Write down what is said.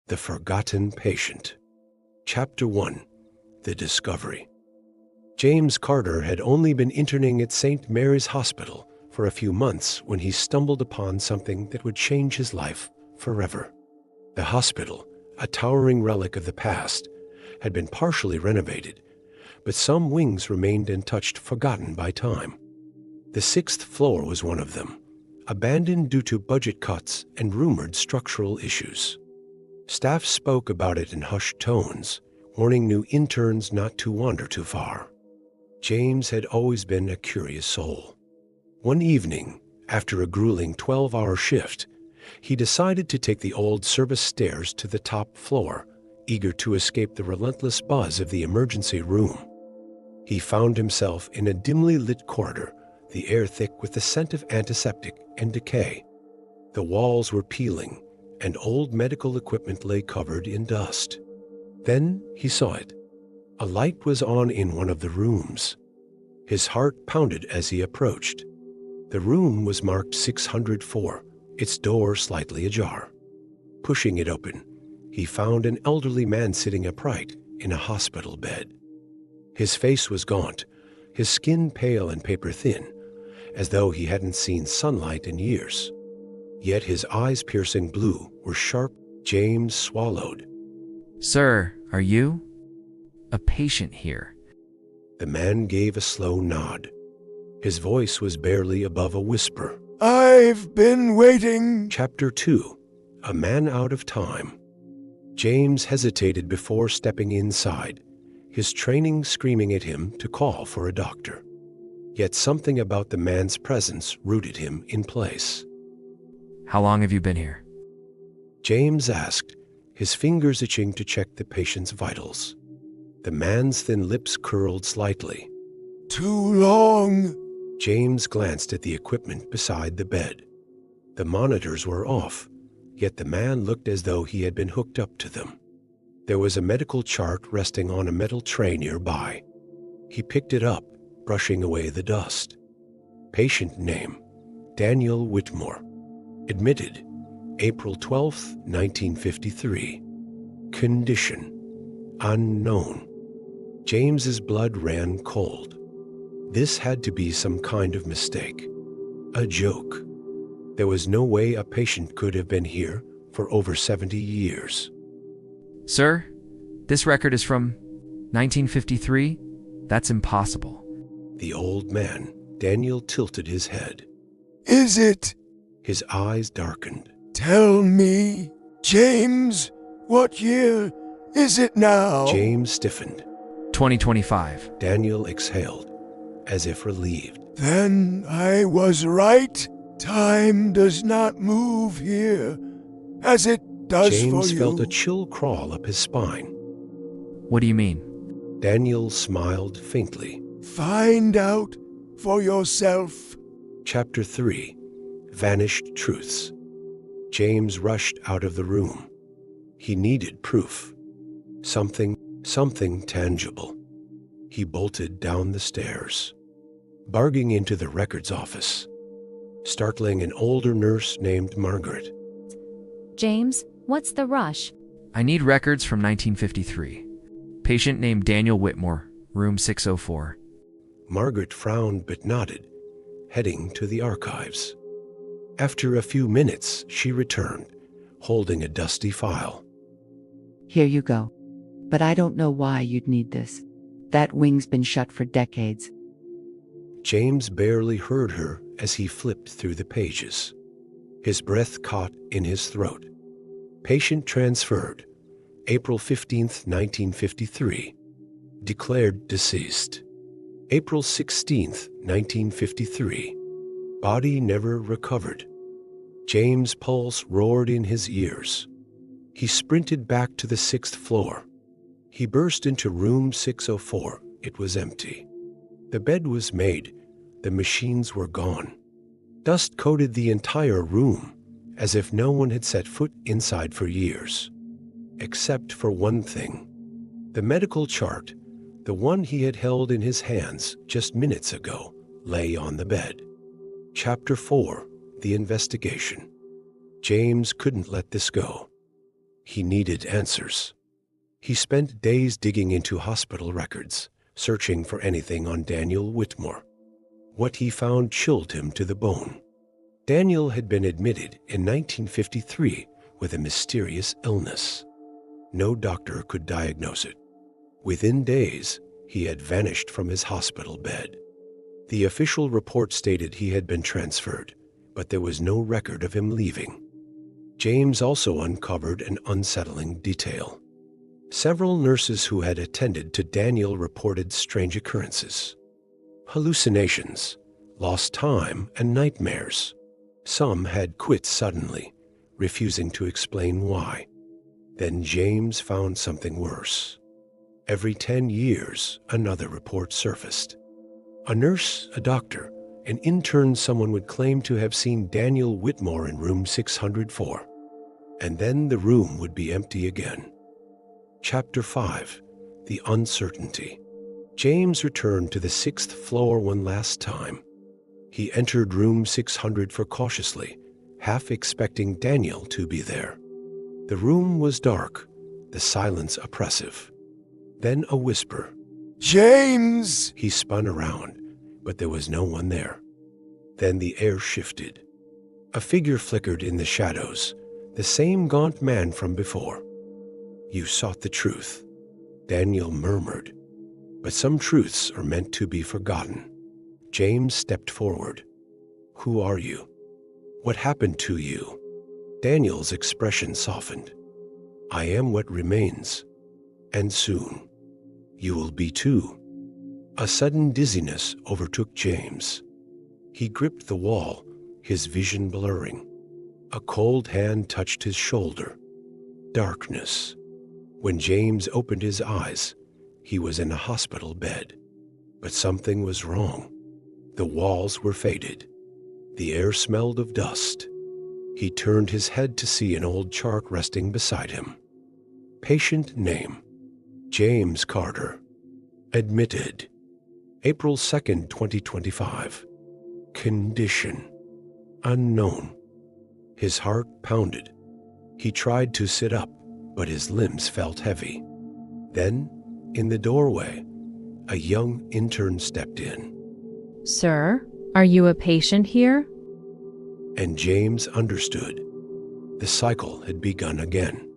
The Forgotten Patient. Chapter 1. The Discovery. James Carter had only been interning at St. Mary's Hospital for a few months when he stumbled upon something that would change his life forever. The hospital, a towering relic of the past, had been partially renovated, but some wings remained untouched, forgotten by time. The 6th floor was one of them, abandoned due to budget cuts and rumored structural issues. Staff spoke about it in hushed tones, warning new interns not to wander too far. James had always been a curious soul. One evening, after a grueling 12-hour shift, he decided to take the old service stairs to the top floor, eager to escape the relentless buzz of the emergency room. He found himself in a dimly lit corridor, the air thick with the scent of antiseptic and decay. The walls were peeling, and old medical equipment lay covered in dust. Then he saw it. A light was on in one of the rooms. His heart pounded as he approached. The room was marked 604, its door slightly ajar. Pushing it open, he found an elderly man sitting upright in a hospital bed. His face was gaunt, his skin pale and paper-thin, as though he hadn't seen sunlight in years. Yet his eyes, piercing blue, were sharp. James swallowed. "Sir, are you? A patient here." The man gave a slow nod. His voice was barely above a whisper. "I've been waiting." Chapter 2. A Man Out of Time. James hesitated before stepping inside, his training screaming at him to call for a doctor. Yet something about the man's presence rooted him in place. "How long have you been here?" James asked, his fingers itching to check the patient's vitals. The man's thin lips curled slightly. "Too long." James glanced at the equipment beside the bed. The monitors were off, yet the man looked as though he had been hooked up to them. There was a medical chart resting on a metal tray nearby. He picked it up, brushing away the dust. Patient name, Daniel Whitmore. Admitted, April 12, 1953. Condition, unknown. James's blood ran cold. This had to be some kind of mistake. A joke. There was no way a patient could have been here for over 70 years. "Sir, this record is from 1953? That's impossible." The old man, Daniel, tilted his head. "Is it? His eyes darkened. Tell me, James, what year is it now?" James stiffened. 2025. Daniel exhaled, as if relieved. "Then I was right. Time does not move here, as it does for you." James felt a chill crawl up his spine. What do you mean? Daniel smiled faintly. "Find out for yourself." Chapter 3. Vanished Truths. James rushed out of the room. He needed proof. Something tangible. He bolted down the stairs, barging into the records office, startling an older nurse named Margaret. "James, what's the rush?" I need records from 1953. Patient named Daniel Whitmore, room 604. Margaret frowned but nodded, heading to the archives. After a few minutes, she returned, holding a dusty file. "Here you go. But I don't know why you'd need this. That wing's been shut for decades." James barely heard her as he flipped through the pages. His breath caught in his throat. Patient transferred, April 15, 1953. Declared deceased, April 16, 1953. Body never recovered. James' pulse roared in his ears. He sprinted back to the 6th floor. He burst into room 604. It was empty. The bed was made. The machines were gone. Dust coated the entire room, as if no one had set foot inside for years. Except for one thing. The medical chart, the one he had held in his hands just minutes ago, lay on the bed. Chapter 4. The Investigation. James couldn't let this go. He needed answers. He spent days digging into hospital records, searching for anything on Daniel Whitmore. What he found chilled him to the bone. Daniel had been admitted in 1953 with a mysterious illness. No doctor could diagnose it. Within days, he had vanished from his hospital bed. The official report stated he had been transferred, but there was no record of him leaving. James also uncovered an unsettling detail. Several nurses who had attended to Daniel reported strange occurrences. Hallucinations, lost time, and nightmares. Some had quit suddenly, refusing to explain why. Then James found something worse. Every 10 years, another report surfaced. A nurse, a doctor, an intern, someone would claim to have seen Daniel Whitmore in room 604. And then the room would be empty again. Chapter 5. The Uncertainty. James returned to the 6th floor one last time. He entered room 604 cautiously, half expecting Daniel to be there. The room was dark, the silence oppressive. Then a whisper. James! He spun around, but there was no one there. Then the air shifted. A figure flickered in the shadows, the same gaunt man from before. You sought the truth, Daniel murmured. But some truths are meant to be forgotten. James stepped forward. Who are you? What happened to you? Daniel's expression softened. I am what remains. And soon, you will be too. A sudden dizziness overtook James. He gripped the wall, his vision blurring. A cold hand touched his shoulder. Darkness. When James opened his eyes, he was in a hospital bed. But something was wrong. The walls were faded. The air smelled of dust. He turned his head to see an old chart resting beside him. Patient name, James Carter. Admitted, April 2nd, 2025. Condition, unknown. His heart pounded. He tried to sit up, but his limbs felt heavy. Then, in the doorway, a young intern stepped in. Sir, are you a patient here? And James understood. The cycle had begun again.